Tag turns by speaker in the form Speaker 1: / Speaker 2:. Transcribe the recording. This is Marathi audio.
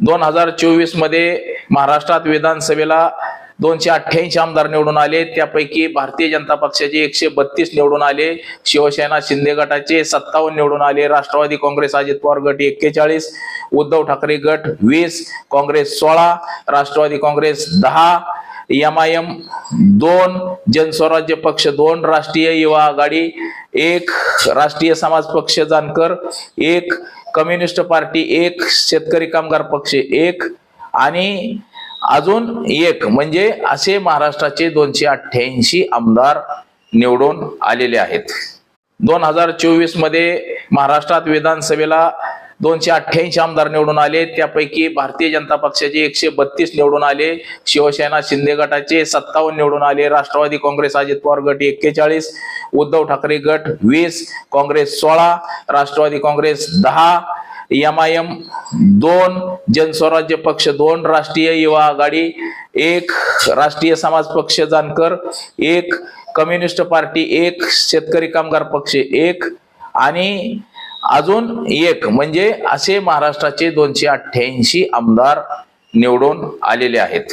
Speaker 1: 2024 मध्ये महाराष्ट्रात विधानसभेला 288 आमदार निवडून आले। त्यापैकी भारतीय जनता पक्षाचे 132 निवडून आले, शिवसेना शिंदे गटाचे 57 निवडून आले, राष्ट्रवादी काँग्रेस अजित पवार गट 41, उद्धव ठाकरे गट 20, काँग्रेस 16, राष्ट्रवादी काँग्रेस 10, MIM 2, जनस्वराज्य पक्ष 2, राष्ट्रीय युवा आघाडी 1, राष्ट्रीय समाज पक्ष जानकर 1, कम्युनिस्ट पार्टी 1, शेतकरी कामगार पक्ष 1 आणि अजून 1 म्हणजे असे महाराष्ट्राचे 288 आमदार निवडून आलेले आहेत। 2024 मध्ये महाराष्ट्रात विधानसभेला 288 आमदार निवडून आले। त्यापैकी भारतीय जनता पक्षाचे 132 निवडून आले, शिवसेना शिंदे गटाचे 57 निवडून आले, राष्ट्रवादी काँग्रेस अजित पवार गट 41, उद्धव ठाकरे गट 20, काँग्रेस 16, राष्ट्रवादी काँग्रेस 10, MIM 2, जनस्वराज्य पक्ष 2, राष्ट्रीय युवा आघाडी 1, राष्ट्रीय समाज पक्ष जानकर 1, कम्युनिस्ट पार्टी 1, शेतकरी कामगार पक्ष 1 आणि अजून 1 म्हणजे असे महाराष्ट्राचे 288 आमदार निवडून आलेले आहेत।